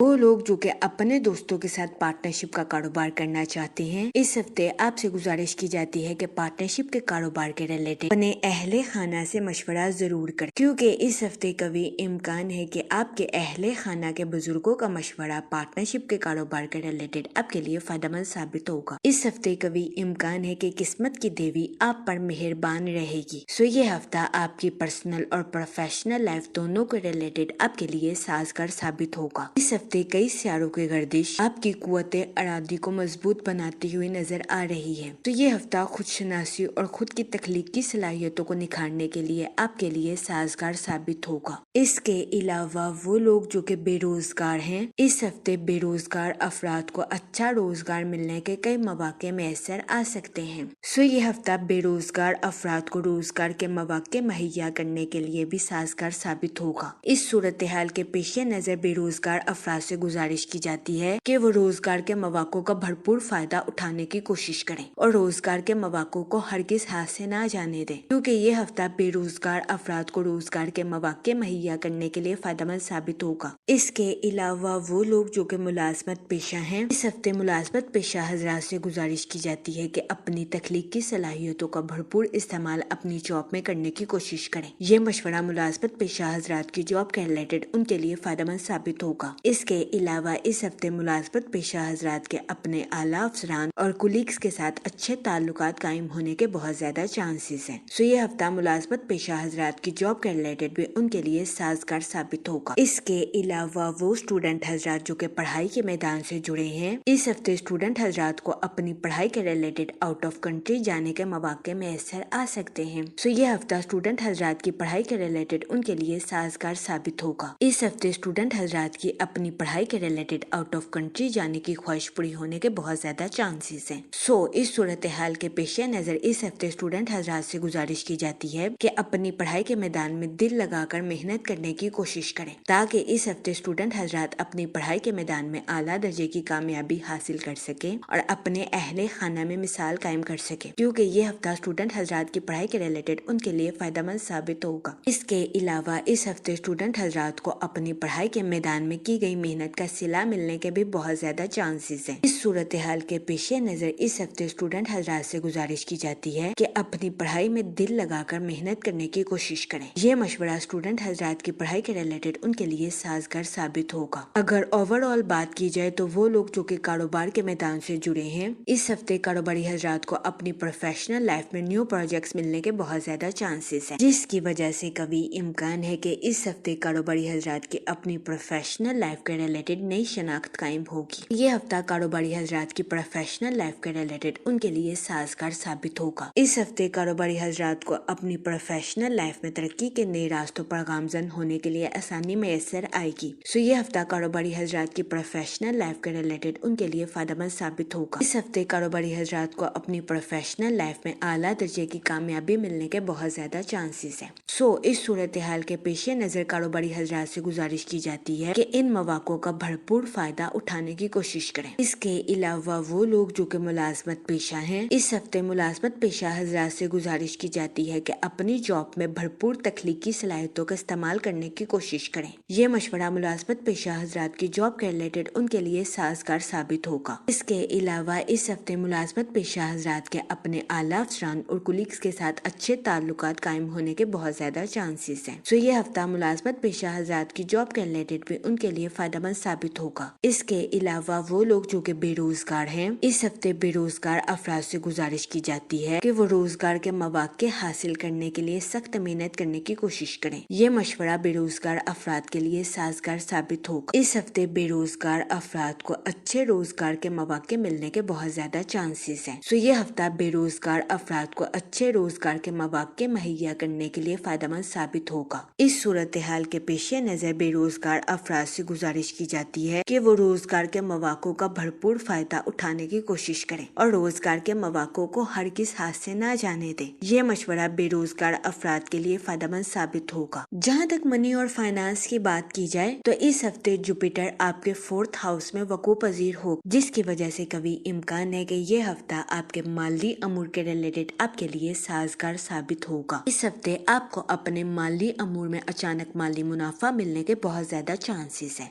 وہ لوگ جو کہ اپنے دوستوں کے ساتھ پارٹنرشپ کا کاروبار کرنا چاہتے ہیں، اس ہفتے آپ سے گزارش کی جاتی ہے کہ پارٹنرشپ کے کاروبار کے ریلیٹڈ اپنے اہل خانہ سے مشورہ ضرور کریں، کیونکہ اس ہفتے کبھی امکان ہے کہ آپ کے اہل خانہ کے بزرگوں کا مشورہ پارٹنرشپ کے کاروبار کے ریلیٹڈ آپ کے لیے فائدہ مند ثابت ہوگا۔ اس ہفتے کبھی امکان ہے کہ قسمت کی دیوی آپ پر مہربان رہے گی۔ یہ ہفتہ آپ کی پرسنل اور پروفیشنل لائف دونوں کے ریلیٹڈ آپ کے لیے سازگار ثابت ہوگا۔ اس ہفتے کئی سیاروں کی گردش آپ کی قوت ارادی کو مضبوط بناتی ہوئی نظر آ رہی ہے۔ یہ ہفتہ خود شناسی اور خود کی تخلیقی صلاحیتوں کو نکھارنے کے لیے آپ کے لیے سازگار ثابت ہوگا۔ اس کے علاوہ وہ لوگ جو کہ بے روزگار ہیں، اس ہفتے بے روزگار افراد کو اچھا روزگار ملنے کے کئی مواقع میسر آ سکتے ہیں۔ یہ ہفتہ بے روزگار افراد کو روزگار کے مواقع مہیا کرنے کے لیے بھی سازگار ثابت ہوگا۔ اس صورتحال کے پیش نظر بے روزگار افراد سے گزارش کی جاتی ہے کہ وہ روزگار کے مواقع کا بھرپور فائدہ اٹھانے کی کوشش کریں اور روزگار کے مواقع کو ہرگز ہاتھ سے نہ جانے دیں، کیونکہ یہ ہفتہ بے روزگار افراد کو روزگار کے مواقع مہیا کرنے کے لیے فائدہ مند ثابت ہوگا۔ اس کے علاوہ وہ لوگ جو کہ ملازمت پیشہ ہیں، اس ہفتے ملازمت پیشہ حضرات سے گزارش کی جاتی ہے کہ اپنی تخلیقی صلاحیتوں کا بھرپور استعمال اپنی جاب میں کرنے کی کوشش کریں۔ یہ مشورہ ملازمت پیشہ حضرات کی جاب کے ریلیٹڈ ان کے لیے فائدہ مند ثابت ہوگا۔ اس کے علاوہ اس ہفتے ملازمت پیشہ حضرات کے اپنے اعلیٰ افسران اور کولیگز کے ساتھ اچھے تعلقات قائم ہونے کے بہت زیادہ چانسز ہیں۔ یہ ہفتہ ملازمت پیشہ حضرات کی جاب کے ریلیٹڈ بھی ان کے لیے سازگار ثابت ہوگا۔ اس کے علاوہ وہ اسٹوڈنٹ حضرات جو کہ پڑھائی کے میدان سے جڑے ہیں، اس ہفتے اسٹوڈنٹ حضرات کو اپنی پڑھائی کے ریلیٹڈ آؤٹ آف کنٹری جانے کے مواقع میسر آ سکتے ہیں۔ یہ ہفتہ اسٹوڈنٹ حضرات کی پڑھائی کے ریلیٹڈ ان کے لیے سازگار ثابت ہوگا۔ اس ہفتے اسٹوڈنٹ حضرات کی اپنی پڑھائی کے ریلیٹڈ آؤٹ آف کنٹری جانے کی خواہش پوری ہونے کے بہت زیادہ چانسز ہیں۔ اس صورتحال کے پیش نظر اس ہفتے اسٹوڈنٹ حضرات سے گزارش کی جاتی ہے کہ اپنی پڑھائی کے میدان میں دل لگا کر محنت کرنے کی کوشش کریں، تاکہ اس ہفتے اسٹوڈنٹ حضرات اپنی پڑھائی کے میدان میں اعلیٰ درجے کی کامیابی حاصل کر سکیں اور اپنے اہل خانہ میں مثال قائم کر سکیں، کیونکہ یہ ہفتہ اسٹوڈنٹ حضرات کی پڑھائی کے ریلیٹڈ ان کے لیے فائدہ مند ثابت ہوگا۔ اس کے علاوہ اس ہفتے اسٹوڈنٹ حضرات کو اپنی پڑھائی کے میدان میں کی گئی محنت کا صلہ ملنے کے بھی بہت زیادہ چانسز ہیں۔ اس صورتحال کے پیش نظر اس ہفتے اسٹوڈنٹ حضرات سے گزارش کی جاتی ہے کہ اپنی پڑھائی میں دل لگا کر محنت کرنے کی کوشش کریں۔ یہ مشورہ اسٹوڈنٹ حضرات کی پڑھائی کے ریلیٹڈ ان کے لیے سازگار ثابت ہوگا۔ اگر اوور آل بات کی جائے تو وہ لوگ جو کہ کاروبار کے میدان سے جڑے ہیں، اس ہفتے کاروباری حضرات کو اپنی پروفیشنل لائف میں نیو پروجیکٹس ملنے کے بہت زیادہ چانسز ہیں، جس کی وجہ سے کبھی امکان ہے کہ اس ہفتے کاروباری حضرات کی اپنی پروفیشنل لائف کے ریلیٹڈ نئی شناخت قائم ہوگی۔ یہ ہفتہ کاروباری حضرات کی پروفیشنل لائف کے ریلیٹڈ ان کے لیے سازگار ثابت ہوگا۔ اس ہفتے کاروباری حضرات کو اپنی پروفیشنل لائف میں ترقی کے نئے راستوں پر گامزن ہونے کے لیے آسانی میسر آئے گی۔ یہ ہفتہ کاروباری حضرات کی پروفیشنل لائف کے ریلیٹڈ ان کے لیے فائدہ مند ثابت ہوگا۔ اس ہفتے کاروباری حضرات کو اپنی پروفیشنل لائف میں اعلیٰ درجے کی کامیابی ملنے کے بہت زیادہ چانسز ہیں۔ اس صورتحال کے پیش نظر کاروباری حضرات سے گزارش کی جاتی ہے کہ ان مواقع کا بھرپور فائدہ اٹھانے کی کوشش کریں۔ اس کے علاوہ وہ لوگ جو کہ ملازمت پیشہ ہیں، اس ہفتے ملازمت پیشہ حضرات سے گزارش کی جاتی ہے کہ اپنی جاب میں بھرپور تخلیقی صلاحیتوں کا استعمال کرنے کی کوشش کریں۔ یہ مشورہ ملازمت پیشہ حضرات کی جاب کے ریلیٹڈ ان کے لیے سازگار ثابت ہوگا۔ اس کے علاوہ اس ہفتے ملازمت پیشہ حضرات کے اپنے اعلیٰ افسران اور کولیگز کے ساتھ اچھے تعلقات قائم ہونے کے بہت زیادہ چانسز ہیں۔ یہ ہفتہ ملازمت پیشہ حضرات کی جاب کے ریلیٹڈ بھی ان کے لیے فائدہ مند ثابت ہوگا۔ اس کے علاوہ وہ لوگ جو کہ بے روزگار ہیں، اس ہفتے بے روزگار افراد سے گزارش کی جاتی ہے کہ وہ روزگار کے مواقع حاصل کرنے کے لیے سخت محنت کرنے کی کوشش کریں۔ یہ مشورہ بے روزگار افراد کے لیے سازگار ثابت ہوگا۔ اس ہفتے بے روزگار افراد کو اچھے روزگار کے مواقع ملنے کے بہت زیادہ چانسز ہیں۔ یہ ہفتہ بے روزگار افراد کو اچھے روزگار کے مواقع مہیا کرنے کے لیے فائدہ مند ثابت ہوگا۔ اس صورتحال کے پیش نظر بے روزگار افراد سے گزارش کی جاتی ہے کہ وہ روزگار کے مواقع کا بھرپور فائدہ اٹھانے کی کوشش کریں اور روزگار کے مواقع کو ہرگز ہاتھ سے نہ جانے دیں۔ یہ مشورہ بے روزگار افراد کے لیے فائدہ مند ثابت ہوگا۔ جہاں تک منی اور فائنانس کی بات کی جائے تو اس ہفتے جوپیٹر آپ کے 4th ہاؤس میں وقوع پذیر ہو، جس کی وجہ سے کبھی امکان ہے کہ یہ ہفتہ آپ کے مالی امور کے ریلیٹڈ آپ کے لیے سازگار ثابت ہوگا۔ اس ہفتے آپ کو اپنے مالی امور میں اچانک مالی منافع ملنے کے کے بہت زیادہ چانسز ہیں۔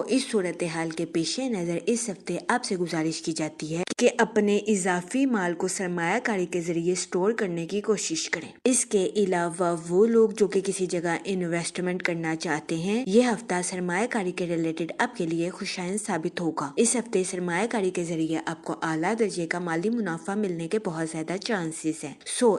اس صورتحال کے پیش نظر اس ہفتے آپ سے گزارش کی جاتی ہے کہ اپنے اضافی مال کو سرمایہ کاری کے ذریعے سٹور کرنے کی کوشش کریں۔ اس کے علاوہ وہ لوگ جو کہ کسی جگہ انویسٹمنٹ کرنا چاہتے ہیں، یہ ہفتہ سرمایہ کاری کے ریلیٹڈ آپ کے لیے خوشائن ثابت ہوگا۔ اس ہفتے سرمایہ کاری کے ذریعے آپ کو اعلیٰ درجے کا مالی منافع ملنے کے بہت زیادہ چانسز ہیں۔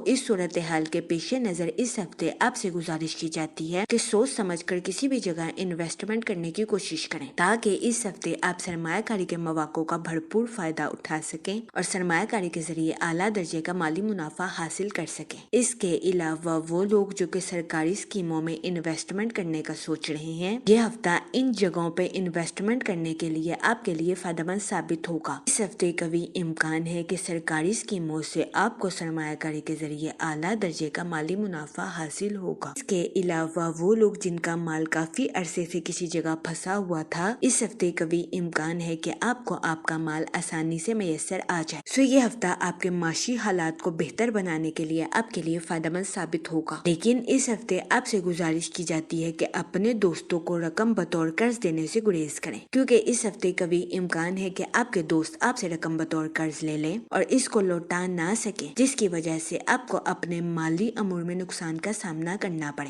اس صورتحال کے پیش نظر اس ہفتے آپ سے گزارش کی جاتی ہے کہ سوچ سمجھ کر کسی بھی جگہ انویسٹمنٹ کرنے کی کوشش کریں تاکہ اس ہفتے آپ سرمایہ کاری کے مواقع کا بھرپور فائدہ اٹھا سکیں اور سرمایہ کاری کے ذریعے اعلیٰ درجے کا مالی منافع حاصل کر سکیں۔ اس کے علاوہ وہ لوگ جو کہ سرکاری اسکیموں میں انویسٹمنٹ کرنے کا سوچ رہے ہیں، یہ ہفتہ ان جگہوں پہ انویسٹمنٹ کرنے کے لیے آپ کے لیے فائدہ مند ثابت ہوگا۔ اس ہفتے قوی امکان ہے کہ سرکاری اسکیموں سے آپ کو سرمایہ کاری کے ذریعے اعلیٰ درجے کا مالی منافع حاصل ہوگا۔ اس کے علاوہ وہ لوگ جن کا مال کافی عرصے سے کسی جگہ پھنسا ہوا تھا، اس ہفتے قوی امکان ہے کہ آپ کو آپ کا مال آسانی سے میسر آ جائے۔ یہ ہفتہ آپ کے معاشی حالات کو بہتر بنانے کے لیے آپ کے لیے فائدہ مند ثابت ہوگا، لیکن اس ہفتے آپ سے گزارش کی جاتی ہے کہ اپنے دوستوں کو رقم بطور قرض دینے سے گریز کریں، کیونکہ اس ہفتے قوی امکان ہے کہ آپ کے دوست آپ سے رقم بطور قرض لے لیں اور اس کو لوٹا نہ سکیں، جس کی وجہ سے آپ کو اپنے مالی امور میں نقصان کا سامنا کرنا پڑے۔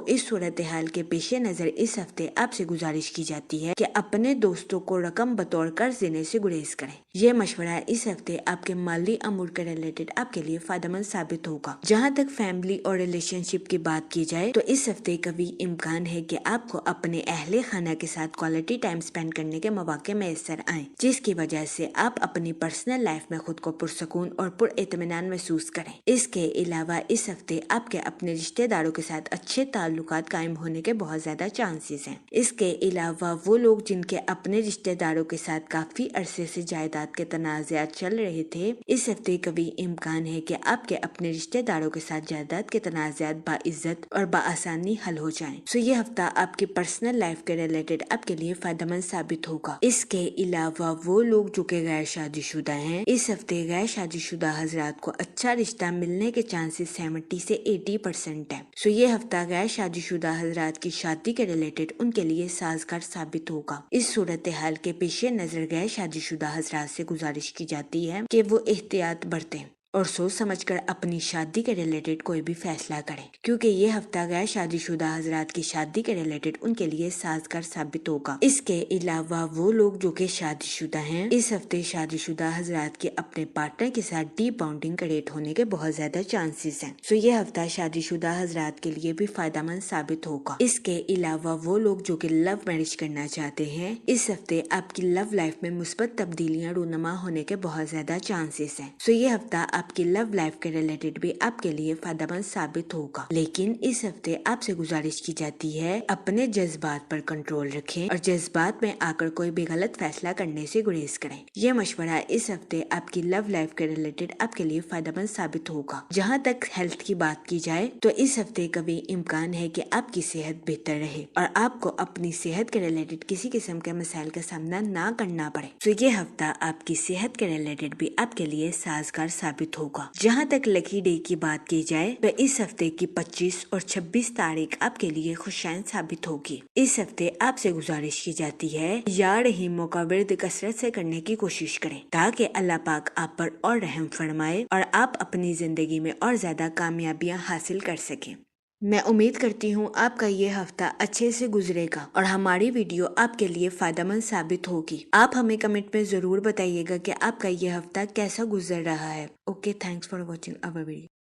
اس صورتحال کے پیش نظر اس ہفتے آپ سے گزارش کی جاتی ہے کہ اپنے دوستوں کو رقم بطور قرض دینے سے گریز کریں۔ یہ مشورہ اس ہفتے آپ کے مالی امور کے ریلیٹڈ آپ کے لیے فائدہ مند ثابت ہوگا۔ جہاں تک فیملی اور ریلیشن شپ کی بات کی جائے تو اس ہفتے قوی امکان ہے کہ آپ کو اپنے اہل خانہ کے ساتھ کوالٹی ٹائم سپینڈ کرنے کے مواقع میسر آئیں، جس کی وجہ سے آپ اپنی پرسنل لائف میں خود کو پرسکون اور پر اطمینان محسوس کریں۔ اس کے علاوہ اس ہفتے آپ کے اپنے رشتہ داروں کے ساتھ اچھے تعلقات قائم ہونے کے بہت زیادہ چانسز ہیں۔ اس کے علاوہ وہ لوگ جن کے اپنے رشتہ داروں کے ساتھ کافی عرصے سے جائیداد کے تنازعات چل رہے تھے، اس ہفتے قوی امکان ہے کہ آپ کے اپنے رشتہ داروں کے ساتھ جائیداد کے تنازعات باعزت اور بآسانی حل ہو جائیں۔ یہ ہفتہ آپ کی پرسنل لائف کے ریلیٹڈ آپ کے لیے فائدہ مند ثابت ہوگا۔ اس کے علاوہ وہ لوگ جو کہ غیر شادی شدہ ہیں، اس ہفتے غیر شادی شدہ حضرات کو اچھا رشتہ ملنے کے چانسز 70 سے 80% ہے۔ یہ ہفتہ غیر شادی شدہ حضرات کی شادی کے ریلیٹڈ ان کے لیے سازگار ثابت ہوگا۔ اس صورتحال کے پیش نظر غیر شادی شدہ حضرات سے گزارش کی جاتی ہے کہ وہ احتیاط برتیں اور سوچ سمجھ کر اپنی شادی کے ریلیٹڈ کوئی بھی فیصلہ کریں، کیونکہ یہ ہفتہ غیر شادی شدہ حضرات کی شادی کے ریلیٹڈ ان کے لیے سازگار ثابت ہوگا۔ اس کے علاوہ وہ لوگ جو کہ شادی شدہ ہیں، اس ہفتے شادی شدہ حضرات کے اپنے پارٹنر کے ساتھ ڈیپ باؤنڈنگ کریٹ ہونے کے بہت زیادہ چانسز ہیں۔ یہ ہفتہ شادی شدہ حضرات کے لیے بھی فائدہ مند ثابت ہوگا۔ اس کے علاوہ وہ لوگ جو کہ لو میرج کرنا چاہتے ہیں، اس ہفتے آپ کی لو لائف میں مثبت تبدیلیاں رونما ہونے کے بہت زیادہ چانسز ہیں۔ یہ ہفتہ آپ کی لو لائف کے ریلیٹڈ بھی آپ کے لیے فائدہ مند ثابت ہوگا، لیکن اس ہفتے آپ سے گزارش کی جاتی ہے اپنے جذبات پر کنٹرول رکھیں اور جذبات میں آ کر کوئی بھی غلط فیصلہ کرنے سے گریز کریں۔ یہ مشورہ اس ہفتے آپ کی لو لائف کے ریلیٹڈ آپ کے لیے فائدہ مند ثابت ہوگا۔ جہاں تک ہیلتھ کی بات کی جائے تو اس ہفتے قوی امکان ہے کہ آپ کی صحت بہتر رہے اور آپ کو اپنی صحت کے ریلیٹڈ کسی قسم کے مسائل کا سامنا نہ کرنا پڑے۔ یہ ہفتہ آپ کی صحت کے ریلیٹڈ بھی آپ کے لیے سازگار ثابت ہوگا۔ جہاں تک لکی ڈے کی بات کی جائے تو اس ہفتے کی 25 اور 26 تاریخ آپ کے لیے خوشائن ثابت ہوگی۔ اس ہفتے آپ سے گزارش کی جاتی ہے یا رحیموں کا ورد کثرت سے کرنے کی کوشش کریں تاکہ اللہ پاک آپ پر اور رحم فرمائے اور آپ اپنی زندگی میں اور زیادہ کامیابیاں حاصل کر سکیں۔ میں امید کرتی ہوں آپ کا یہ ہفتہ اچھے سے گزرے گا اور ہماری ویڈیو آپ کے لیے فائدہ مند ثابت ہوگی۔ آپ ہمیں کمنٹ میں ضرور بتائیے گا کہ آپ کا یہ ہفتہ کیسا گزر رہا ہے۔ Okay, thanks for watching our video.